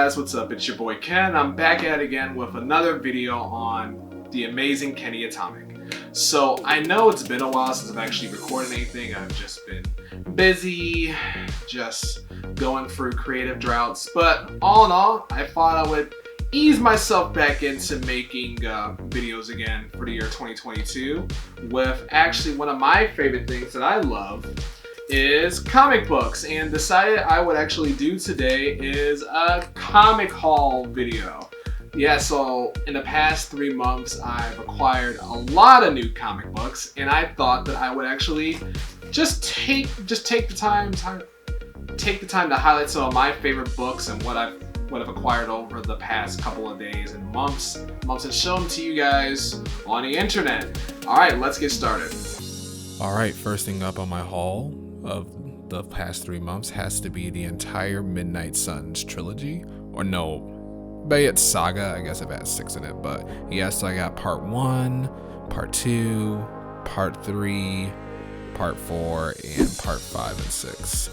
guys, what's up? It's your boy Ken. I'm back at it again with another video on the amazing Kenny Atomic. So I know it's been a while since I've actually recorded anything. I've just been busy, just going through creative droughts. But all in all, I thought I would ease myself back into making videos again for the year 2022 with actually one of my favorite things that I love is comic books, and decided I would actually do today is a comic haul video. Yeah, so in the past 3 months I've acquired a lot of new comic books, and I thought that I would actually just take the time to highlight some of my favorite books and what I've acquired over the past couple of days and months and show them to you guys on the internet. Alright, let's get started. Alright, first thing up on my haul of the past 3 months has to be the entire Midnight Suns trilogy, or no, maybe it's saga. I guess it has 6 in it, but yeah, so I got part 1, part 2, part 3, part 4, and part 5 and 6.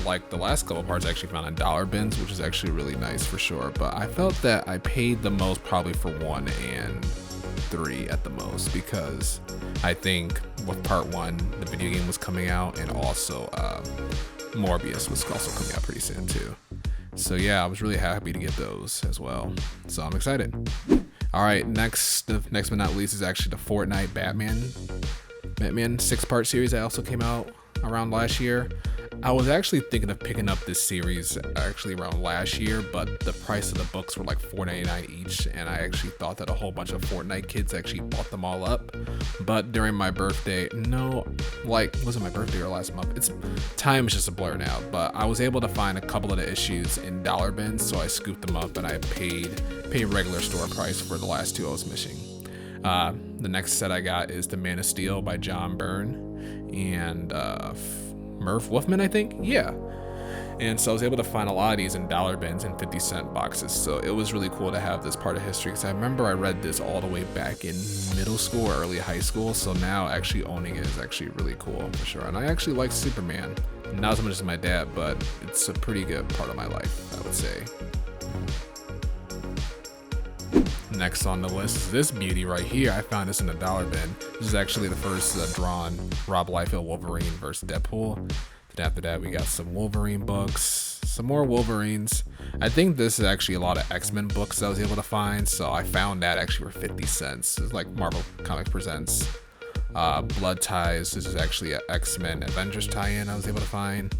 Like the last couple parts I actually found in dollar bins, which is actually really nice for sure, but I felt that I paid the most probably for 1 and 3 at the most, because I think with part 1 the video game was coming out, and also Morbius was also coming out pretty soon too. So yeah, I was really happy to get those as well, so I'm excited. Alright, next but not least is actually the Fortnite Batman 6-part series that also came out around last year. I was actually thinking of picking up this series actually around last year, but the price of the books were like $4.99 each, and I actually thought that a whole bunch of Fortnite kids actually bought them all up. But during my birthday, was it my birthday or last month? Time is just a blur now, but I was able to find a couple of the issues in dollar bins, so I scooped them up and I paid regular store price for the last 2 I was missing. The next set I got is The Man of Steel by John Byrne and Murph Wolfman, I think. Yeah. And so I was able to find a lot of these in dollar bins and 50-cent boxes. So it was really cool to have this part of history, because I remember I read this all the way back in middle school or early high school. So now actually owning it is actually really cool for sure. And I actually like Superman. Not as much as my dad, but it's a pretty good part of my life, I would say. Next on the list is this beauty right here. I found this in a dollar bin. This is actually the first drawn Rob Liefeld Wolverine versus Deadpool. Then after that, we got some Wolverine books, some more Wolverines. I think this is actually a lot of X-Men books that I was able to find, so I found that actually for 50 cents. It's like Marvel Comics Presents Blood Ties. This is actually an X-Men Avengers tie-in I was able to find.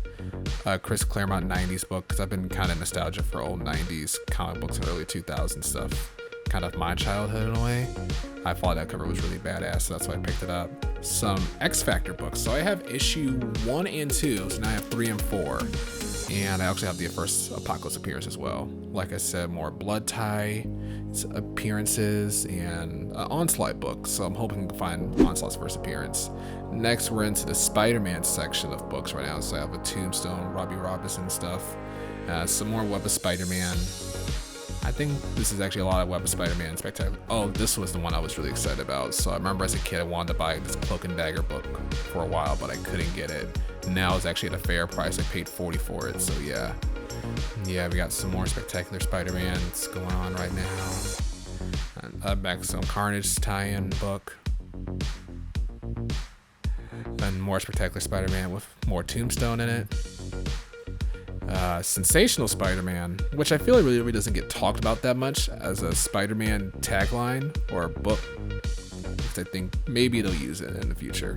Chris Claremont 90s book, because I've been kind of nostalgic for old 90s comic books and early 2000s stuff. Kind of my childhood in a way. I thought that cover was really badass, so that's why I picked it up. Some X Factor books. So I have issue 1 and 2, so now I have 3 and 4. And I actually have the first Apocalypse appearance as well. Like I said, more Blood Tie appearances and Onslaught books. So I'm hoping to find Onslaught's first appearance. Next, we're into the Spider-Man section of books right now. So I have a Tombstone, Robbie Robinson stuff. Some more Web of Spider-Man. I think this is actually a lot of Web of Spider-Man Spectacular. Oh, this was the one I was really excited about. So I remember as a kid I wanted to buy this Cloak and Dagger book for a while, but I couldn't get it. Now it's actually at a fair price. I paid $40 for it, so yeah. Yeah, we got some more Spectacular Spider-Man's going on right now. And back some Carnage tie-in book. And more Spectacular Spider-Man with more Tombstone in it. Sensational Spider-Man, which I feel like really doesn't get talked about that much as a Spider-Man tagline or a book, because I think maybe they'll use it in the future.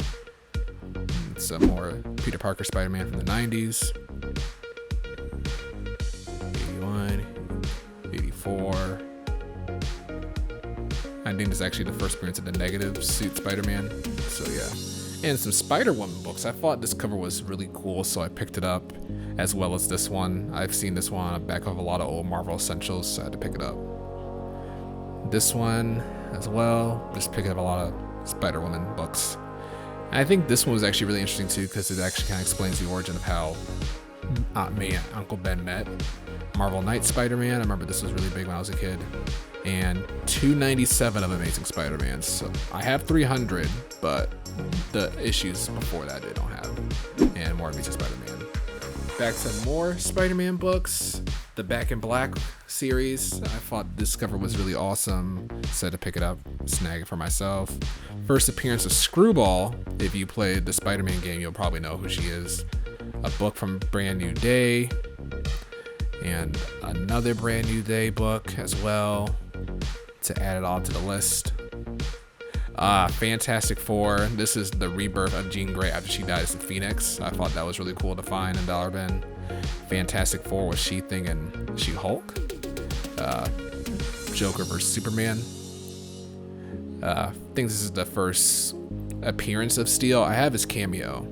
Some more Peter Parker Spider-Man from the 90s, 81, 84. I think this is actually the first appearance of the Negative Suit Spider-Man, so yeah. And some Spider-Woman books. I thought this cover was really cool, so I picked it up, as well as this one. I've seen this one on the back of a lot of old Marvel Essentials, so I had to pick it up. This one as well, just picking up a lot of Spider-Woman books. And I think this one was actually really interesting too, because it actually kind of explains the origin of how Aunt May and Uncle Ben met. Marvel Knight Spider-Man, I remember this was really big when I was a kid. And 297 of Amazing Spider-Man. So I have 300, but the issues before that they don't have. And more Amazing Spider-Man. Back to more Spider-Man books. The Back in Black series. I thought this cover was really awesome. Said to pick it up, snag it for myself. First appearance of Screwball. If you played the Spider-Man game, you'll probably know who she is. A book from Brand New Day. And another Brand New Day book as well to add it all to the list. Fantastic Four. This is the rebirth of Jean Grey after she dies in Phoenix. I thought that was really cool to find in Dollar Bin. Fantastic Four with She-Thing and She-Hulk. Joker vs. Superman. I think this is the first appearance of Steel. I have his cameo.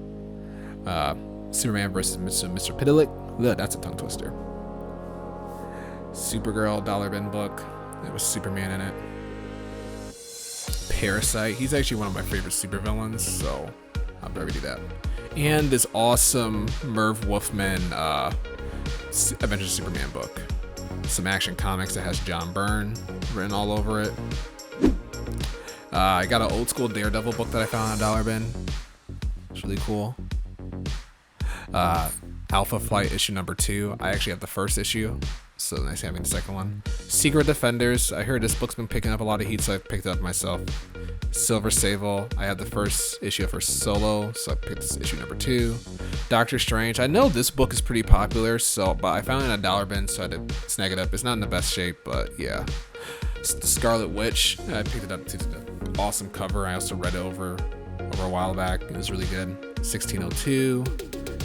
Superman vs. Mr. Pidilick. Ugh, that's a tongue twister. Supergirl Dollar Bin book. It was Superman in it. Parasite. He's actually one of my favorite supervillains, so I'll probably do that. And this awesome Merv Wolfman Avengers Superman book. Some Action Comics that has John Byrne written all over it. I got an old school Daredevil book that I found on Dollar Bin. It's really cool. Alpha Flight issue number 2. I actually have the first issue, so nice having the second one. Secret Defenders. I heard this book's been picking up a lot of heat, so I picked it up myself. Silver Sable. I had the first issue for Solo, so I picked this issue number 2. Doctor Strange. I know this book is pretty popular, but I found it in a Dollar Bin, so I had to snag it up. It's not in the best shape, but yeah. Scarlet Witch. I picked it up to the awesome cover. I also read it over a while back. It was really good. 1602.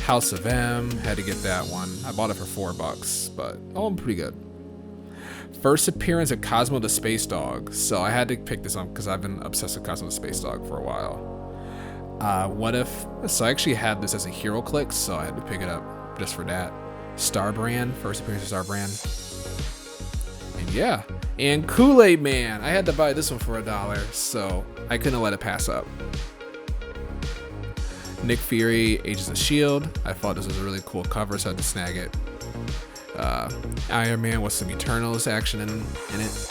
House of M. Had to get that one. I bought it for $4, but pretty good. First appearance of Cosmo the Space Dog. So I had to pick this up because I've been obsessed with Cosmo the Space Dog for a while. What if? So I actually had this as a hero click, so I had to pick it up just for that. Star Brand. First appearance of Star Brand. And yeah. And Kool Aid Man. I had to buy this one for $1, so I couldn't let it pass up. Nick Fury, Agents of S.H.I.E.L.D. I thought this was a really cool cover, so I had to snag it. Iron Man with some Eternals action in it.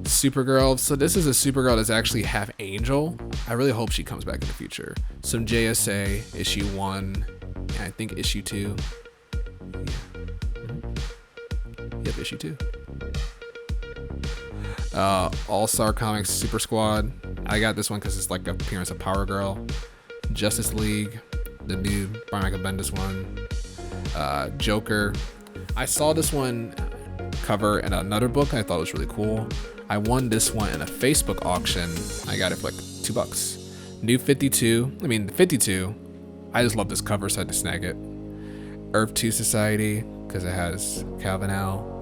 Supergirl. So this is a Supergirl that's actually half angel. I really hope she comes back in the future. Some JSA, issue 1, and I think issue 2. Yep, issue 2. All-Star Comics Super Squad. I got this one because it's like an appearance of Power Girl. Justice League, the new Brian Michael Bendis one. Joker. I saw this one cover in another book and I thought it was really cool. I won this one in a Facebook auction. I got it for like $2. New 52. I mean, 52. I just love this cover, so I had to snag it. Earth 2 Society, because it has Calvin Al.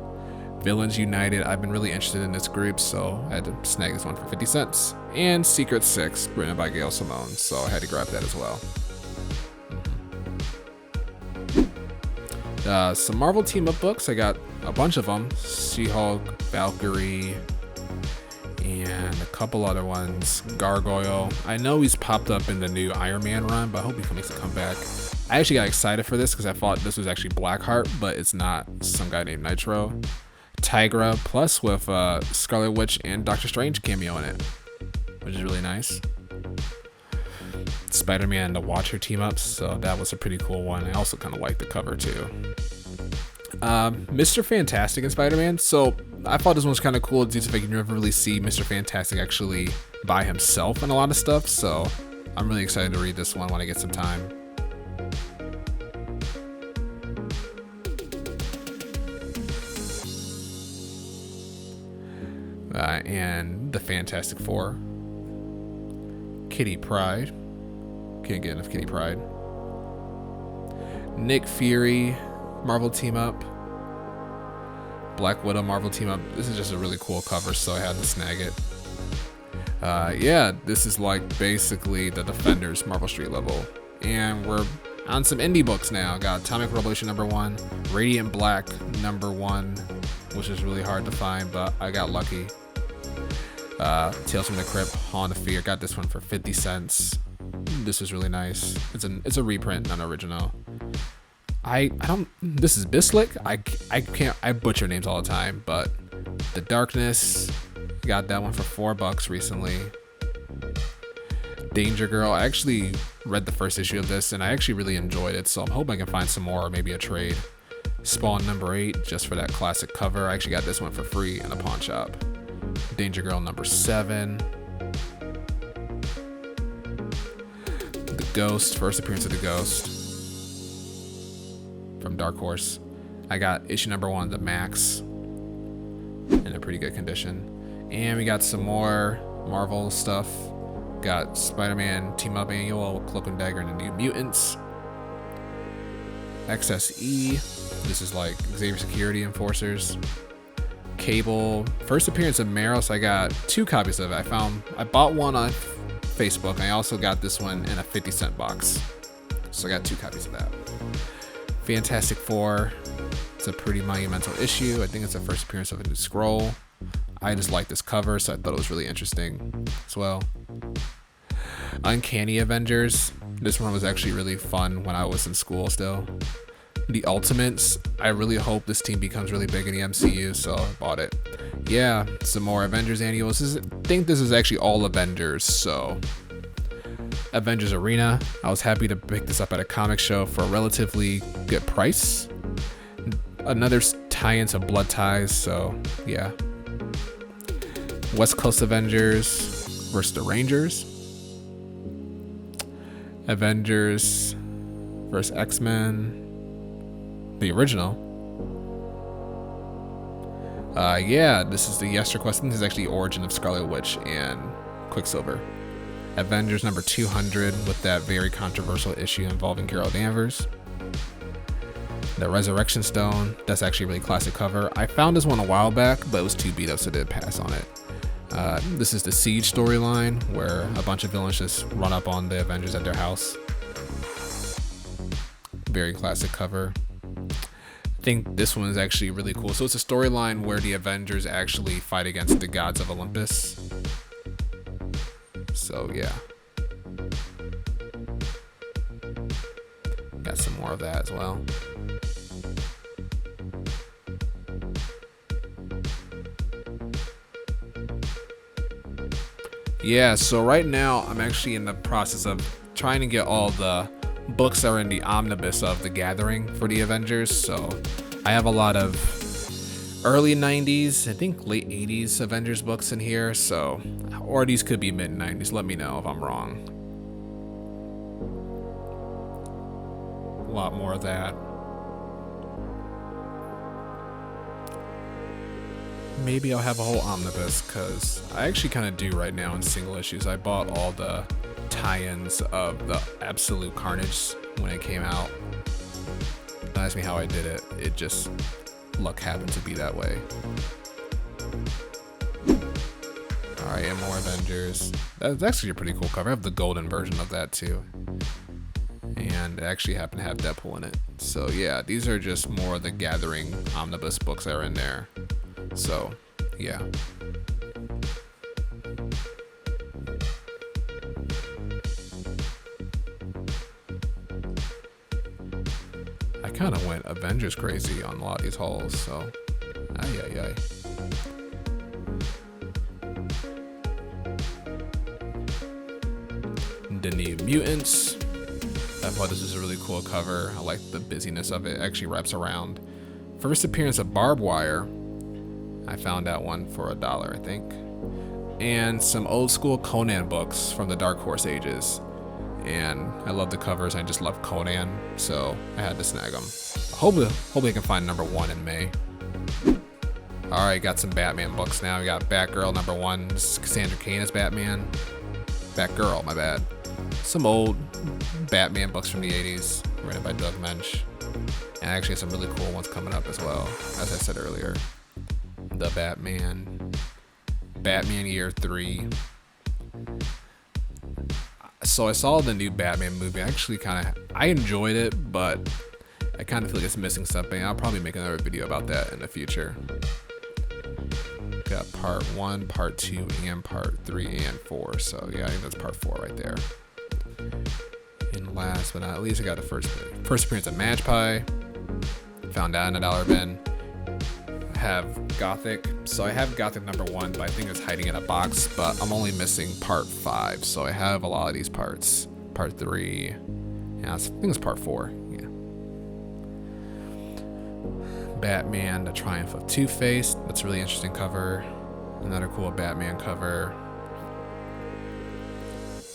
Villains United. I've been really interested in this group, so I had to snag this one for 50 cents. And Secret 6, written by Gail Simone, so I had to grab that as well. Some Marvel team-up books. I got a bunch of them. She-Hulk, Valkyrie, and a couple other ones. Gargoyle. I know he's popped up in the new Iron Man run, but I hope he makes a comeback. I actually got excited for this because I thought this was actually Blackheart, but it's not. Some guy named Nitro. Tigra, plus with Scarlet Witch and Doctor Strange cameo in it, which is really nice. Spider-Man and the Watcher team ups, so that was a pretty cool one. I also kind of like the cover too. Mr. Fantastic and Spider-Man. So I thought this one was kind of cool due to the fact you never really see Mr. Fantastic actually by himself in a lot of stuff. So I'm really excited to read this one when I get some time. And the Fantastic Four. Kitty Pryde. Can't get enough Kitty Pryde. Nick Fury, Marvel team up. Black Widow Marvel team up. This is just a really cool cover, so I had to snag it. Yeah, this is like basically the Defenders Marvel Street level. And we're on some indie books now. Got Atomic Revolution #1, Radiant Black #1, which is really hard to find, but I got lucky. Tales from the Crypt, Haunt of Fear. Got this one for 50 cents. This is really nice. It's a reprint, not an original. This is Bislick. I butcher names all the time, but The Darkness, got that one for $4 recently. Danger Girl. I actually read the first issue of this and I actually really enjoyed it, so I'm hoping I can find some more or maybe a trade. Spawn number 8, just for that classic cover. I actually got this one for free in a pawn shop. Danger Girl number 7. The Ghost, first appearance of the Ghost from Dark Horse. I got issue number 1, the Max, in a pretty good condition. And we got some more Marvel stuff. Got Spider-Man Team Up Annual, Cloak and Dagger and the New Mutants. XSE, this is like Xavier Security Enforcers. Cable, first appearance of Meryl, so I got 2 copies of it. I bought one on Facebook, and I also got this one in a 50-cent box. So I got 2 copies of that. Fantastic Four, it's a pretty monumental issue. I think it's the first appearance of a new scroll. I just like this cover, so I thought it was really interesting as well. Uncanny Avengers, this one was actually really fun when I was in school still. The Ultimates, I really hope this team becomes really big in the MCU, so I bought it. Yeah, some more Avengers annuals. I think this is actually all Avengers, so. Avengers Arena, I was happy to pick this up at a comic show for a relatively good price. Another tie-in to Blood Ties, so yeah. West Coast Avengers versus the Rangers. Avengers versus X-Men. The original. Yeah, this is the Yester Quest. This is actually the origin of Scarlet Witch and Quicksilver. Avengers number 200 with that very controversial issue involving Carol Danvers. The Resurrection Stone, that's actually a really classic cover. I found this one a while back, but it was too beat up, so I did pass on it. This is the Siege storyline, where a bunch of villains just run up on the Avengers at their house. Very classic cover. I think this one is actually really cool. So it's a storyline where the Avengers actually fight against the gods of Olympus. So yeah. Got some more of that as well. Yeah, so right now I'm actually in the process of trying to get all the books that are in the omnibus of The Gathering for the Avengers. So I have a lot of early 90s, I think late 80s Avengers books in here. So, or these could be mid 90s. Let me know if I'm wrong. A lot more of that. Maybe I'll have a whole omnibus, because I actually kind of do right now in single issues. I bought all the tie-ins of the Absolute Carnage when it came out. Don't ask me how I did it. It just, luck happened to be that way. Alright, and more Avengers. That's actually a pretty cool cover. I have the golden version of that too. And it actually happened to have Deadpool in it. So yeah, these are just more of the Gathering omnibus books that are in there. So, yeah. I kind of went Avengers crazy on a lot of these hauls, so ay. The New Mutants. I thought this was a really cool cover. I like the busyness of it. It actually wraps around. First appearance of Barbed Wire. I found that one for $1, I think. And some old school Conan books from the Dark Horse ages. And I love the covers. I just love Conan, so I had to snag them. Hopefully I can find number 1 in May. Alright, got some Batman books now. We got Batgirl number 1. This is Cassandra Cain as Batman. Batgirl, my bad. Some old Batman books from the 80s, written by Doug Mensch. And actually some really cool ones coming up as well, as I said earlier. The Batman Year 3. So I saw the new Batman movie. I enjoyed it, but I kind of feel like it's missing something. I'll probably make another video about that in the future. Got part 1, part 2, and part 3 and 4. So yeah, I think that's part 4 right there. And last but not least, I got the first appearance of Magpie. Found that in a $1 bin. have Gothic. So I have Gothic number 1, but I think it's hiding in a box, but I'm only missing part 5. So I have a lot of these parts. Part 3. Yeah, I think it's part 4. Yeah. Batman, The Triumph of Two-Face. That's a really interesting cover. Another cool Batman cover.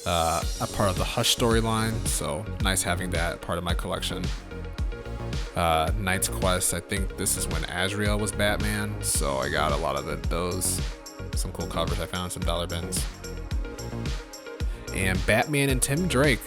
A part of the Hush storyline, so nice having that part of my collection. Knight's Quest, I think this is when Azrael was Batman, so I got a lot of those. Some cool covers I found, some dollar bins. And Batman and Tim Drake.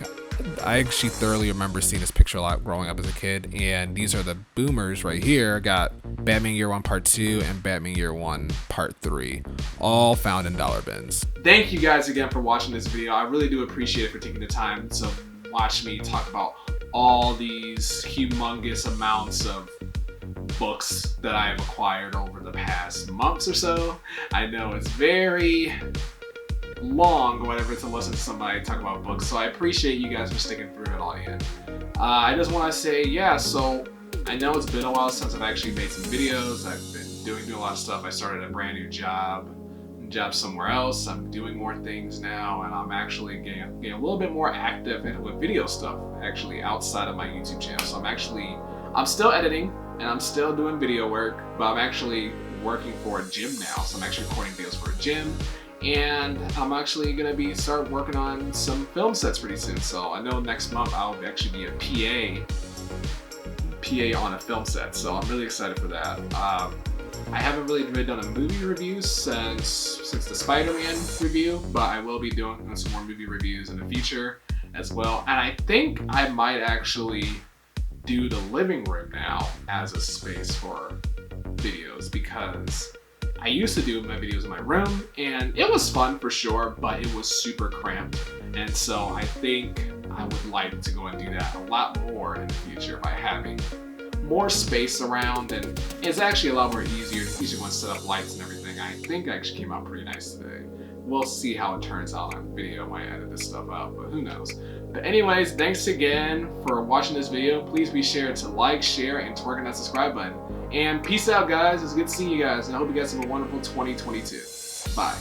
I actually thoroughly remember seeing this picture a lot growing up as a kid, and these are the boomers right here. Got Batman Year 1 Part 2 and Batman Year 1 Part 3, all found in dollar bins. Thank you guys again for watching this video. I really do appreciate it for taking the time to watch me talk about all these humongous amounts of books that I have acquired over the past months or so. I know it's very long or whatever to listen to somebody talk about books, so I appreciate you guys for sticking through it all again. I just want to say, yeah, so I know it's been a while since I've actually made some videos. I've been doing a lot of stuff. I started a brand new job somewhere else. I'm doing more things now, and I'm actually getting a little bit more active with video stuff actually outside of my YouTube channel. So I'm still editing and I'm still doing video work, but I'm actually working for a gym now. So I'm actually recording videos for a gym. And I'm actually gonna start working on some film sets pretty soon. So I know next month I'll actually be a PA on a film set. So I'm really excited for that. I haven't really done a movie review since the Spider-Man review, but I will be doing some more movie reviews in the future as well. And I think I might actually do the living room now as a space for videos, because I used to do my videos in my room, and it was fun for sure, but it was super cramped. And so I think I would like to go and do that a lot more in the future by having more space around, and it's actually a lot more easier when set up lights and everything. I think it actually came out pretty nice today. We'll see how it turns out on video. I might edit this stuff out, but who knows. But anyways, thanks again for watching this video. Please be sure to like, share, and to work on that subscribe button. And peace out, guys. It's good to see you guys, and I hope you guys have a wonderful 2022. Bye.